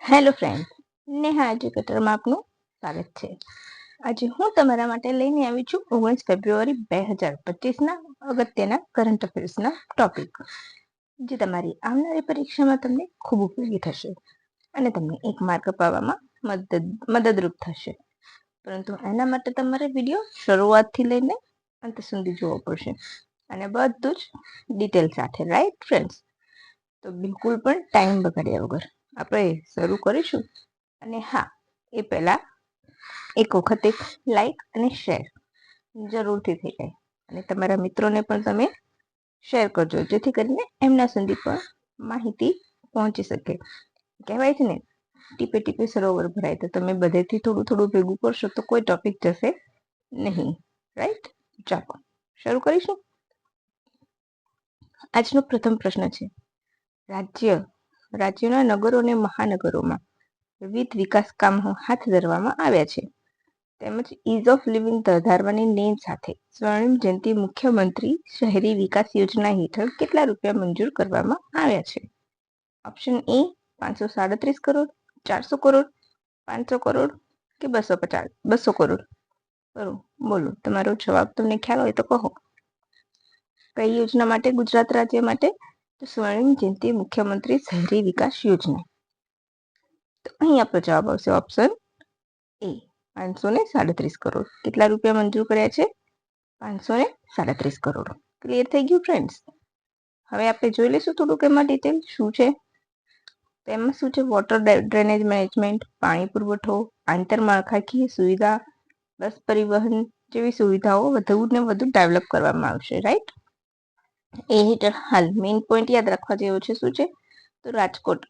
Hello friends, Neha એજ્યુકેટરમાં આપનું સ્વાગત છે. આજે હું તમારા માટે લઈને આવી છું 19 ફેબ્રુઆરી 2025ના અગત્યના કરંટ અફેર્સના ટોપિક, જે તમારી આવનારી પરીક્ષામાં તમને ખૂબ ઉપયોગી થશે અને તમને 1 માર્ક અપાવવામાં મદદરૂપ થશે. પરંતુ એના માટે તમારે વિડીયો શરૂઆતથી લઈને અંત સુધી જોવો પડશે અને બધું જ ડિટેલ સાથે, રાઈટ ફ્રેન્ડ્સ? તો બિલકુલ પણ ટાઈમ બગાડ્યા વગર આપણે શરૂ કરીશું. અને હા, એ પહેલા એક વખત એક લાઈક અને શેર જરૂરથી થઈ જાય અને તમારા મિત્રોને પણ તમે શેર કરજો, જેથી કરીને એમના સુધી પણ માહિતી પહોંચી શકે. કહેવાય છે ને, ટીપે ટીપે સરોવર ભરાય. તો તમે બધેથી થોડું થોડું ભેગું કરશો તો કોઈ ટોપિક જશે નહીં, રાઈટ? ચાલો શરૂ કરીશું. આજનો પ્રથમ પ્રશ્ન છે, રાજ્યના નગરો અને મહાનગરોમાં વિવિધ વિકાસ કામો હાથ ધરવામાં આવ્યા છે, તેમજ ઇઝ ઓફ લિવિંગ વધારવાની નેમ સાથે સ્વર્ણિમ જયંતિ મુખ્યમંત્રી શહેરી વિકાસ યોજના હેઠળ કેટલા રૂપિયા મંજૂર કરવામાં આવ્યા છે? ઓપ્શન એ 537 કરોડ, 400 કરોડ, 500 કરોડ કે 200 કરોડ. બોલો, તમારો જવાબ તમને ખ્યાલ હોય તો કહો. કઈ યોજના માટે? ગુજરાત રાજ્ય માટે સ્વર્ણિમ જયંતિ મુખ્યમંત્રી શહેરી વિકાસ યોજના. તો અહીં આપણો જવાબ આવશે ઓપ્શન એ 537 કરોડ. કેટલા રૂપિયા મંજૂર કર્યા છે? 537 કરોડ. ક્લિયર થઈ ગયું ફ્રેન્ડ્સ? હવે આપણે જોઈ લઈશું થોડુંક એમાં ડિટેલ શું છે. તેમાં શું છે? વોટર ડ્રેનેજ મેનેજમેન્ટ, પાણી પુરવઠો, આંતરમાળખાકીય સુવિધા, બસ પરિવહન જેવી સુવિધાઓ વધુ ને વધુ ડેવલપ કરવામાં આવશે, રાઈટ? એ હેઠળ હાલ મેઇન પોઈન્ટ યાદ રાખવા જેવો છે. શું છે? તો રાજકોટ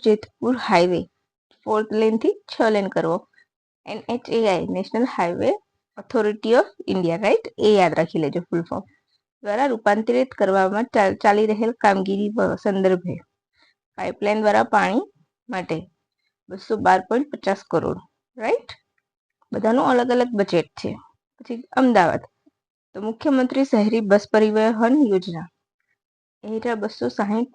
જેતપુર હાઈવે 4 લેનથી 6 લેન કરવો. NHAI National Highway Authority of India, right? એ યાદ રાખી લેજો ફૂલ ફોર્મ, દ્વારા રૂપાંતરિત કરવામાં ચાલી રહેલ કામગીરી સંદર્ભે પાઇપલાઇન દ્વારા પાણી માટે 212.50 કરોડ, રાઈટ? બધાનું અલગ અલગ બજેટ છે. પછી અમદાવાદ, તો મુખ્યમંત્રી શહેરી બસ પરિવહન યોજના હેઠળ 260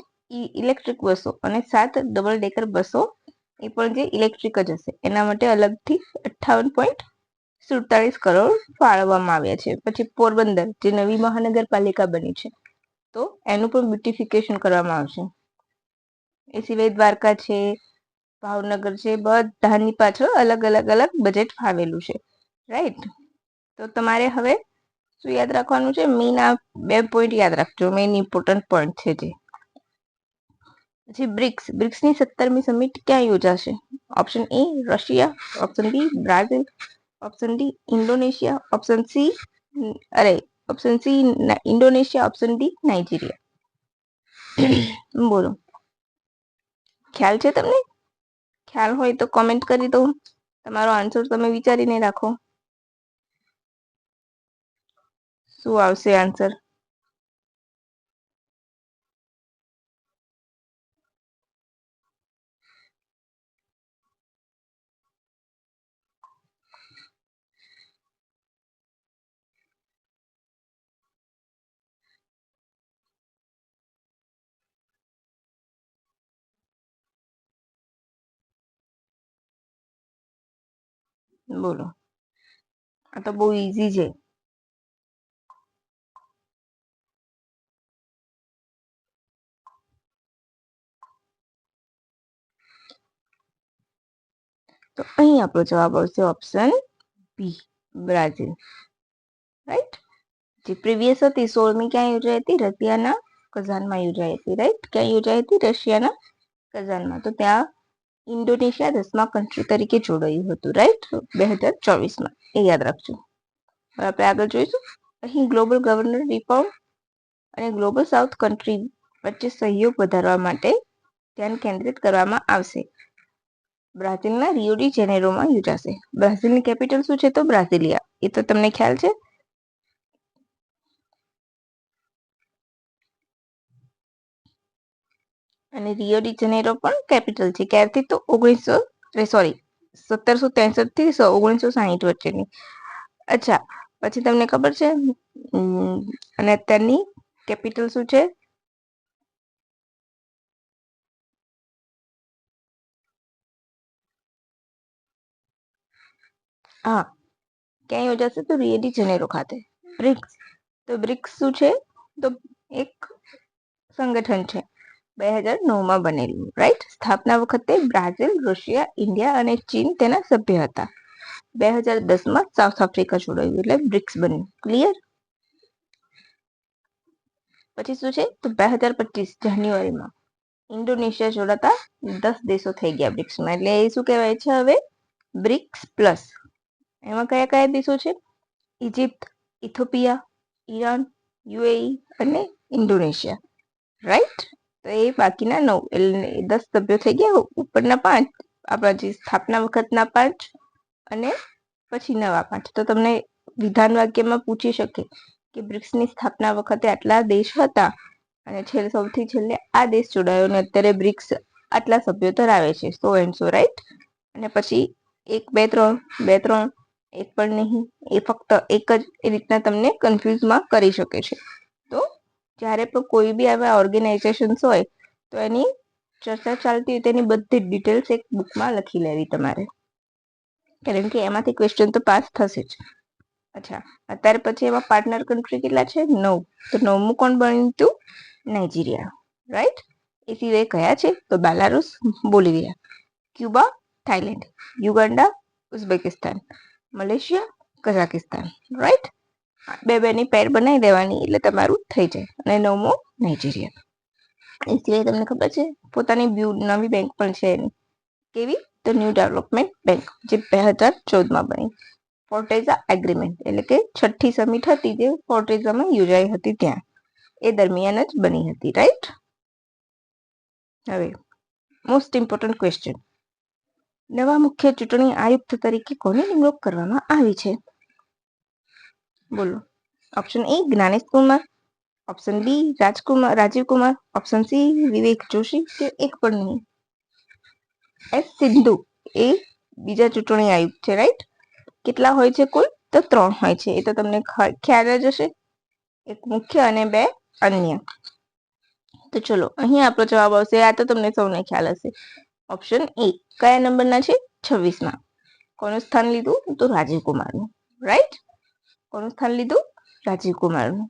ઇલેક્ટ્રિક બસો અને 7 ડબલ ડેકર બસો, એ પણ જે ઇલેક્ટ્રિક જ હશે, એના માટે અલગથી 58.47 કરોડ ફાળવવામાં આવ્યા છે. પછી પોરબંદર, જે નવી મહાનગરપાલિકા બની છે, તો એનું પણ બ્યુટિફિકેશન કરવામાં આવશે. એ સિવાય દ્વારકા છે, ભાવનગર છે, બધાની પાછળ અલગ અલગ બજેટ ફાવેલું છે, રાઈટ? તો તમારે હવે શું યાદ રાખવાનું છે? મેઇન આ 2 પોઈન્ટ યાદ રાખજો, મેઇન ઇમ્પોર્ટન્ટ પોઈન્ટ છે જે. પછી બ્રિક્સની 17મી સમિટ ક્યાં યોજાશે? Option A Russia, option B Brazil, option D Indonesia, option C Indonesia, option D Nigeria. બોલો, ખ્યાલ છે તમને? ખ્યાલ હોય તો કોમેન્ટ કરી દો. તમારો આન્સર તમે વિચારીને રાખો. શું આવશે આન્સર? બોલો, આ તો બહુ ઈઝી છે. તો અહીં આપણો જવાબ આવશે ઓપ્શન બી, બ્રાઝિલ, રાઈટ? જે પ્રીવિયસ હતી 16મી ક્યાં યોજાઈ હતી? રશિયાના કઝાનમાં યોજાઈ હતી, રાઈટ? ક્યાં યોજાઈ હતી? રશિયાના કઝાનમાં. તો ત્યાં ઇન્ડોનેશિયા 10મા કન્ટ્રી તરીકે જોડાયું હતું, રાઈટ? 2024માં. એ યાદ રાખજો. હવે આપણે આગળ જોઈશું. અહીં ગ્લોબલ ગવર્નર રિફોર્મ અને ગ્લોબલ સાઉથ કન્ટ્રી વચ્ચે સહયોગ વધારવા માટે ધ્યાન કેન્દ્રિત કરવામાં આવશે. બ્રાઝિલના રિયો ડી જેનેરોમાં યોજાશે. બ્રાઝિલની કેપિટલ શું છે? તો બ્રાઝિલિયા. એ તો તમને ખ્યાલ છે. અને રિયો ડી જેનેરો પણ કેપિટલ છે. ક્યારથી? તો 1763 થી 1960 વચ્ચેની. અચ્છા, પછી તમને ખબર છે અને અત્યારની કેપિટલ શું છે? હા, ક્યાં યોજાશે? તો રિયો ડી જેનેરો ખાતે. બ્રિક્સ, તો બ્રિક્સ શું છે? તો એક સંગઠન છે, 2009માં બનેલું, રાઈટ. સ્થાપના વખતે બ્રાઝિલ, રશિયા, ઇન્ડિયા અને ચીન તેના સભ્ય હતા. 2010માં સાઉથ આફ્રિકા જોડાયું એટલે બ્રિક્સ બન્યું. ક્લિયર? પછી શું છે? તો 2025 જાન્યુઆરીમાં ઇન્ડોનેશિયા જોડાતા 10 દેશો થઈ ગયા બ્રિક્સમાં, એટલે એ શું કહેવાય છે હવે? BRICS plus. એમાં કયા કયા દેશો છે? ઇજિપ્ત, ઇથોપિયા, ઈરાન, યુએઈ અને ઇન્ડોનેશિયા, રાઈટ. તો એ બાકીના 9 એટલે 10 સભ્યો થઈ ગયા. ઉપરના 5 આપણા જે સ્થાપના વખતના 5 અને પછી નવા 5. તો તમને વિધાન વાક્યમાં પૂછી શકે કે બ્રિક્સની સ્થાપના વખતે આટલા દેશ હતા અને સૌથી છેલ્લે આ દેશ જોડાયો અને અત્યારે બ્રિક્સ આટલા સભ્યો ધરાવે છે, સો એન્ડ સો, રાઈટ. અને પછી 1 2 3 2 3 એક પણ નહીં, એ ફક્ત એક જ, એ રીતના તમને કન્ફ્યુઝમાં કરી શકે છે. તો જ્યારે પણ કોઈ બી આવા ઓર્ગેનાઇઝેશન્સ હોય તો એની ચર્ચા ચાલતી હોય તેની બધી ડિટેલ્સ એક બુકમાં લખી લેવી તમારે, કારણ કે એમાંથી ક્વેશ્ચન તો પાસ થશે જ. અચ્છા, અત્યારે પછી એમાં પાર્ટનર કન્ટ્રી કેટલા છે? 9. તો 9મું કોણ બન્યું હતું? Nigeria, right. એ સિવાય કયા છે? તો Belarus, Bolivia, Cuba, Thailand, Uganda, Uzbekistan, Malaysia, Kazakhstan, right. બેની પેર બનાવી દેવાની એટલે તમારું થઈ જાય. અને 9મો નાઇજીરિયા. એ સિવાય તમને ખબર છે પોતાની નવી બેંક પણ છે એની. કેવી? તો ન્યૂ ડેવલપમેન્ટ બેંક, જે 2014માં બની. ફોર્ટેઝા એગ્રીમેન્ટ એટલે કે 6ઠ્ઠી સમિટ હતી જે ફોર્ટેઝામાં યોજાઈ હતી ત્યાં, એ દરમિયાન જ બની હતી, રાઈટ. હવે મોસ્ટ ઇમ્પોર્ટન્ટ ક્વેશ્ચન, નવા મુખ્ય ચૂંટણી આયુક્ત તરીકે કોની નિમણૂક કરવામાં આવી છે? બોલો. Option A Gyanesh Kumar, option B Rajiv Kumar, option C Vivek Joshi, કે એક પણ નહીં? એસ સિંધુ એ બીજા ચૂંટણી આયુક્ત છે, રાઈટ. કેટલા હોય છે કુલ? તો 3 હોય છે. એ તો તમને ખ્યાલ જ હશે, એક મુખ્ય અને 2 અન્ય. તો ચલો, અહીં આપણો જવાબ આવશે. આ તો તમને સૌને ખ્યાલ હશે. Option A. કયા નંબરના છે? 26માં. કોનું સ્થાન લીધું? તો રાજીવ કુમારનું, રાઈટ. કોનું સ્થાન લીધું? રાજીવ કુમારનું.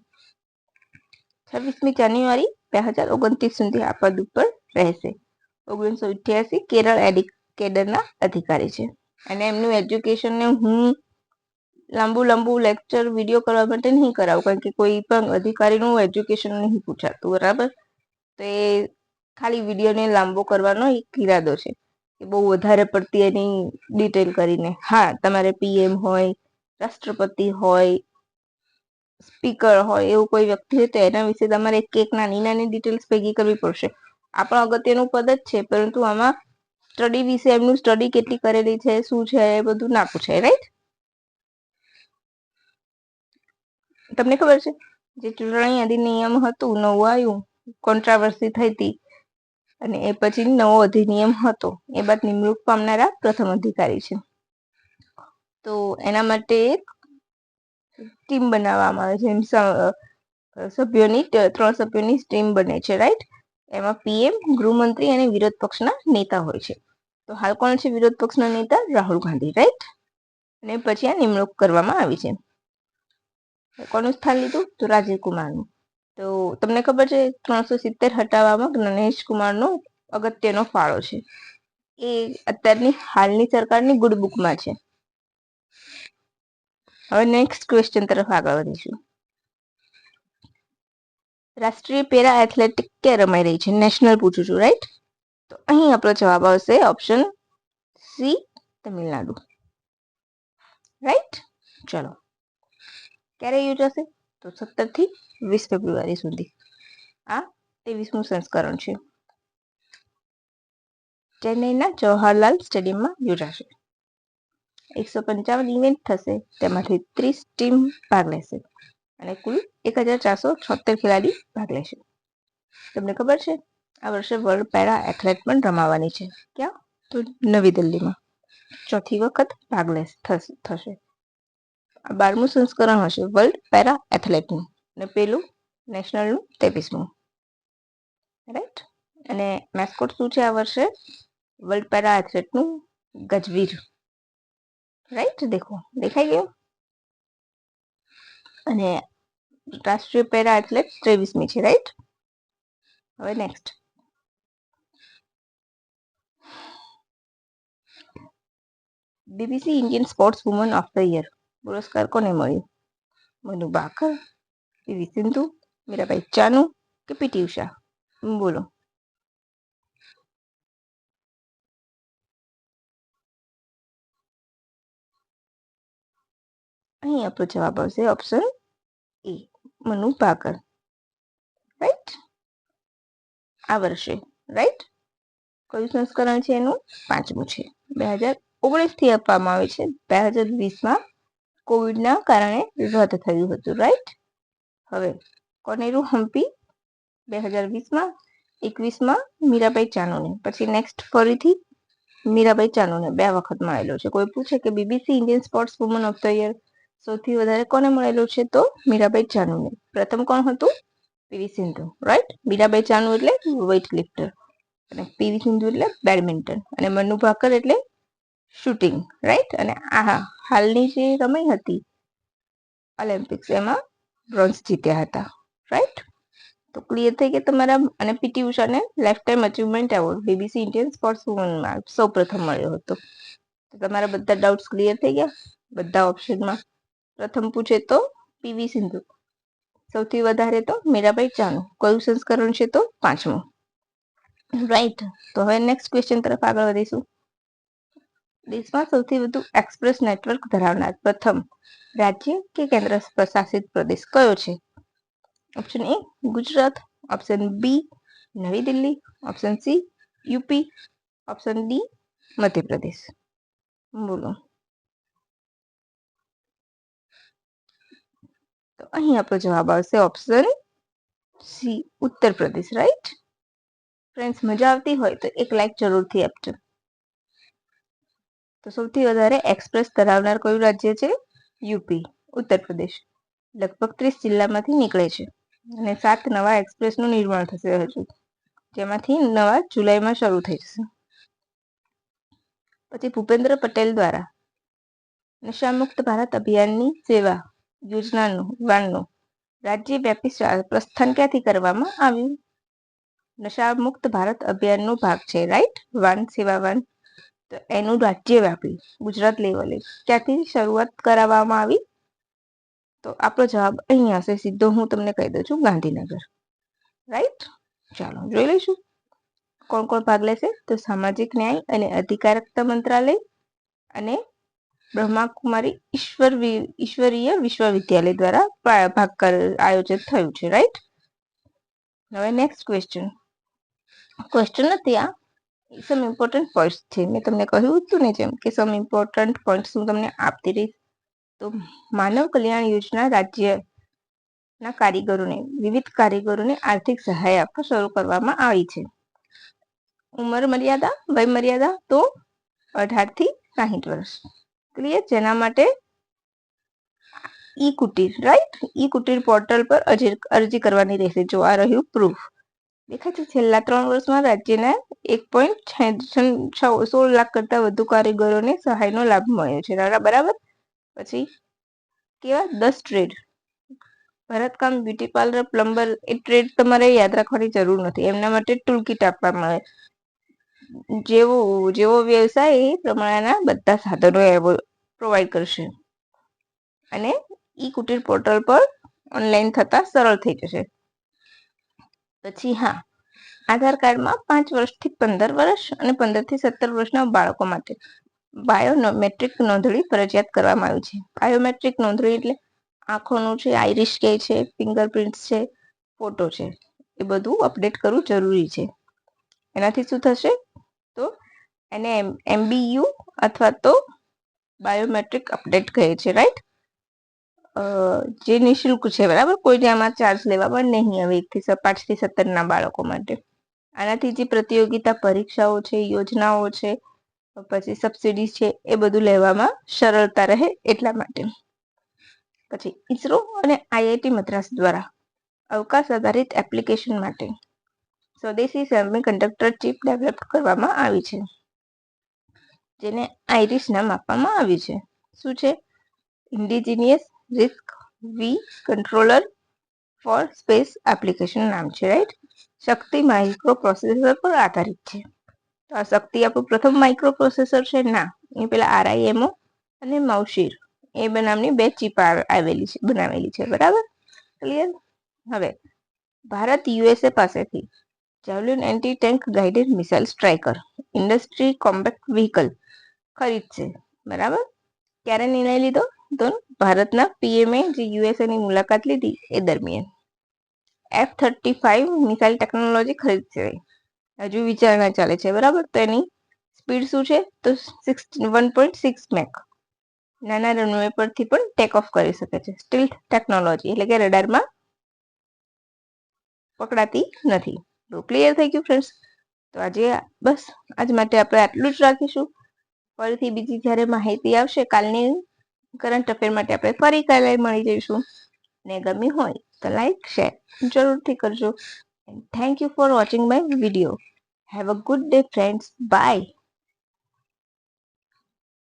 26મી જાન્યુઆરી 2029 સુધી આ પદ ઉપર રહેશે. 1988 કેરળ કેડરના અધિકારી છે. અને એમનું એજ્યુકેશનને હું લાંબુ લેક્ચર વિડીયો કરવા માટે નહીં કરાવું, કારણ કે કોઈ પણ અધિકારીનું એજ્યુકેશન નહીં પૂછાતું, બરાબર. તો એ ખાલી વિડીયોને લાંબો કરવાનો એક ઈરાદો છે, કે બહુ વધારે પડતી એની ડિટેલ કરીને. હા, તમારે પીએમ હોય, રાષ્ટ્રપતિ હોય, સ્પીકર હોય, એવું કોઈ વ્યક્તિ હોય તો એના વિશે તમારે એક નાની ડિટેલ્સ ભેગી કરવી પડશે. આ પણ અગત્યનું પદ જ છે, પરંતુ આમાં સ્ટડી વિશે, એમનું સ્ટડી કેટલી કરેલી છે, શું છે, એ બધું ના પૂછાય, રાઈટ. તમને ખબર છે જે ચૂંટણી અધિનિયમ હતું નવું આવ્યું, કોન્ટ્રાવર્સી થઈ હતી, અને એ પછી નવો અધિનિયમ હતો, એ બાદ નિમણૂક પામનારા પ્રથમ અધિકારી છે. તો એના માટે એક ટીમ બનાવવામાં આવે છે, સભ્યોની 3 સભ્યોની ટીમ બને છે, રાઈટ. એમાં પીએમ, ગૃહમંત્રી અને વિરોધ પક્ષના નેતા હોય છે. તો હાલ કોણ છે વિરોધ પક્ષના નેતા? રાહુલ ગાંધી, રાઈટ. અને પછી આ નિમણૂક કરવામાં આવી છે. કોનું સ્થાન લીધું? તો રાજીવ કુમારનું. તો તમને ખબર છે 370 હટાવવામાં જ્ઞાનેશ કુમારનો અગત્યનો ફાળો છે. એ અત્યારની હાલની સરકારની ગુડ બુકમાં છે. હવે નેક્સ્ટ ક્વેશ્ચન તરફ આગળ વધીશું. રાષ્ટ્રીય પેરા એથ્લેટિક ક્યાં રમાઈ રહી છે? નેશનલ પૂછું છું, રાઈટ. તો અહીં આપણો જવાબ આવશે ઓપ્શન સી, તમિલનાડુ, રાઈટ. ચલો, ક્યારે યોજાશે? તો 17 થી 20 ફેબ્રુઆરી સુધી. આ 23મું સંસ્કરણ છે. ચેન્નઈના જવાહરલાલ સ્ટેડિયમમાં યોજાશે. 155 ઇવેન્ટ થશે, તેમાંથી 30 ટીમ ભાગ લેશે અને કુલ 1476 ખેલાડી ભાગ લેશે. તમને ખબર છે આ વર્ષે વર્લ્ડ પેરા એથ્લેટ પણ રમાવાની છે. ક્યાં? તો નવી દિલ્હીમાં. 4થી વખત ભાગ થશે. 12મું સંસ્કરણ હશે વર્લ્ડ પેરા એથ્લેટનું, અને પેલું નેશનલનું 23મું, રાઈટ. અને મેસ્કોટ શું છે આ વર્ષે? વર્લ્ડ પેરા એથ્લેટનું ગજવીર, રાઈટ, દેખાઈ ગયું. અને રાષ્ટ્રીય પેરા એથ્લેટ 23મી છે, રાઈટ. હવે next, BBC Indian sports woman of the year પુરસ્કાર કોને મળ્યો? મનુ ભાકર, પીવી સિંધુ, મીરાબાઈ ચાનુ કે પીટી ઉષા? બોલો. અહીં આપણો જવાબ આવશે option A, Manu Bhaker, right. આ વર્ષે, રાઈટ. કયું સંસ્કરણ છે એનું? 5મું છે. 2019થી આપવામાં આવે છે. 2020માં કોવિડના કારણે રદ થયું હતું, રાઈટ. હવે કોનેરું હમ્પી 2020માં, 21માં મીરાબાઈ ચાનુને, પછી નેક્સ્ટ ફરીથી મીરાબાઈ ચાનુને 2 વખત મળેલો છે. કોઈ પૂછે કે BBC Indian sports woman of the year સૌથી વધારે કોને મળેલું છે? તો મીરાબાઈ ચાનુને. પ્રથમ કોણ હતું? PV Sindhu, right. મીરાબાઈ ચાનુ એટલે વેઇટ લિફ્ટર અને પીવી સિંધુ એટલે બેડમિન્ટન અને મનુ ભાકર એટલે શૂટિંગ, રાઈટ. અને આ હાલની જે રમાઈ હતી ઓલિમ્પિક્સ એમાં બ્રોન્ઝ જીત્યા હતા, રાઈટ. તો ક્લિયર થઈ ગયા તમારા. અને પીટી ઉષાને life time achievement award BBC Indian sports વુમનમાં સૌપ્રથમ મળ્યો હતો. તો તમારા બધા ડાઉટ્સ ક્લિયર થઈ ગયા બધા ઓપ્શનમાં. પ્રથમ પૂછે તો પીવી સિંધુ, સૌથી વધારે તો મીરાબાઈ ચાનુ. કયું સંસ્કરણ છે? તો 5મું, રાઈટ. તો હવે નેક્સ્ટ ક્વેશ્ચન તરફ આગળ વધીશું. દેશમાં સૌથી વધુ એક્સપ્રેસ નેટવર્ક ધરાવનાર પ્રથમ રાજ્ય કે કેન્દ્ર શાસિત પ્રદેશ કયો છે? Option A Gujarat, option B Navi Delhi, option C UP, option D Madhya Pradesh. બોલો. તો અહીં આપણો જવાબ આવશે option C Uttar Pradesh, right. Friends, મજા આવતી હોય તો એક લાઈક જરૂરથી આપજો. તો સૌથી વધારે એક્સપ્રેસ ધરાવનાર કયું રાજ્ય છે? યુપી, ઉત્તર પ્રદેશ. લગભગ 30 જિલ્લામાંથી નીકળે છે અને 7 નવા એક્સપ્રેસનું નિર્માણ થશે હજુ, જેમાંથી નવા જુલાઈમાં શરૂ થઈ જશે. પછી ભૂપેન્દ્ર પટેલ દ્વારા નશામુક્ત ભારત અભિયાનની સેવા યોજનાનું રાજ્યવ્યાપી પ્રસ્થાન ક્યાંથી કરવામાં આવ્યું? નશામુક્ત ભારત અભિયાનનો ભાગ છે, રાઈટ. વાન સેવા વાન. તો એનું રાજ્યવ્યાપી ગુજરાત લેવલે ક્યાંથી શરૂઆત કરાવવામાં આવી? તો આપણો જવાબ અહીં હશે સીધો. હું તમને કહી દઉં છું, ગાંધીનગર, રાઈટ. ચાલો જોઈ લઈશું કોણ કોણ ભાગ લેશે. તો સામાજિક ન્યાય અને અધિકારિતા મંત્રાલય અને બ્રહ્માકુમારી ઈશ્વરીય વિશ્વવિદ્યાલય દ્વારા આયોજિત થયું છે, રાઈટ. હવે નેક્સ્ટ ક્વેશ્ચન નથી આ, સમ ઇમ્પોર્ટન્ટ પોઈન્ટ્સ છે. મેં તમને કહ્યું હતું ને જેમ કે સમ ઇમ્પોર્ટન્ટ પોઈન્ટ્સ હું તમને આપતી રહીશ. તો માનવ કલ્યાણ યોજના રાજ્યના વિવિધ કારીગરોને આર્થિક સહાય આપવા શરૂ કરવામાં આવી છે. ઉંમર મર્યાદા, વય મર્યાદા તો 18 થી 60 વર્ષ. ક્લિયર? જેના માટે ઈ કુટીર, રાઈટ. ઈ કુટીર પોર્ટલ પર અરજી કરવાની રહેશે. જો આ રહ્યું પ્રૂફ. દેખાય છે. છેલ્લા 3 વર્ષમાં રાજ્યના 1.16 લાખ કરતા વધુ કારીગરોને સહાયનો લાભ મળ્યો છે, બરાબર. પછી કેવા 10 ટ્રેડ, ભરતકામ, બ્યુટી પાર્લર, પ્લમ્બર, એ ટ્રેડ તમારે યાદ રાખવાની જરૂર નથી. એમના માટે ટૂલ કિટ આપવામાં આવે. જેવો વ્યવસાય એ પ્રમાણેના બધા સાધનો પ્રોવાઈડ કરશે અને ઈ કુટીર પોર્ટલ પર ઓનલાઈન થતા સરળ થઈ જશે. પછી આધાર કાર્ડમાં 5 વર્ષથી 15 વર્ષ અને 15 થી 17 વર્ષના બાળકો માટે બાયોમેટ્રિક નોંધણી ફરજિયાત કરવામાં આવી છે. બાયોમેટ્રિક નોંધણી એટલે આંખોનું છે, આઈરિશ કે છે, ફિંગરપ્રિન્ટ્સ છે, ફોટો છે, એ બધું અપડેટ કરવું જરૂરી છે. એનાથી શું થશે? તો એને MBU અથવા તો બાયોમેટ્રિક અપડેટ કહે છે, રાઈટ. જે નિઃશુલ્ક છે, બરાબર. કોઈ આમાં ચાર્જ લેવામાં નહીં આવે 5 થી 17 ના બાળકો માટે. આનાથી જે પ્રતિયોગિતા પરીક્ષાઓ છે, યોજનાઓ છે, પછી સબસિડી છે, એ બધું લેવામાં સરળતા રહે એટલા માટે. પછી ઈસરો અને IIT મદ્રાસ દ્વારા અવકાશ આધારિત એપ્લિકેશન માટે સ્વદેશી સેમિકન્ડક્ટર ચિપ ડેવલપ કરવામાં આવી છે, જેને આઈરિશ નામ આપવામાં આવ્યું છે. શું છે? Indigenous risk V controller for space application નામ છે, રાઈટ. શક્તિ માઇક્રો પ્રોસેસર પર આધારિત છે. તો આ શક્તિ આપણું પ્રથમ માઇક્રો પ્રોસેસર છે? ના, એ પેલા આરઆઈએમઓ અને માઉશીર એ નામની બે ચીપ બનાવેલી છે. બરાબર, ક્લિયર. હવે ભારત યુએસએ પાસેથી javelin anti tank guided missile striker industry compact vehicle ખરીદશે. બરાબર, ક્યારે નિર્ણય લીધો? તો ભારતના પીએમએ જે યુએસએની મુલાકાત લીધી એ દરમિયાન. F-35 મિસાઇલ ટેકનોલોજી ખરીદશે. હજુ વિચારણા ચાલે છે. બરાબર, તો એની સ્પીડ શું છે? તો 1.6 મેક. નાના રનવે પરથી પણ ટેક ઓફ કરી શકે છે. સ્ટીલ્થ ટેકનોલોજી એટલે કે રડારમાં પકડાતી નથી. તો ક્લિયર થઈ ગયું ફ્રેન્ડ્સ. તો આજે બસ આજ માટે આપણે આટલું જ રાખીશું. ફરીથી બીજી જ્યારે માહિતી આવશે કાલની કરંટ અફેર માટે આપણે ફરી કાલે મળી જઈશું. ને ગમ્યું હોય તો લાઈક શેર જરૂરથી કરજો. Thank you for watching my video. Have a good day friends. By.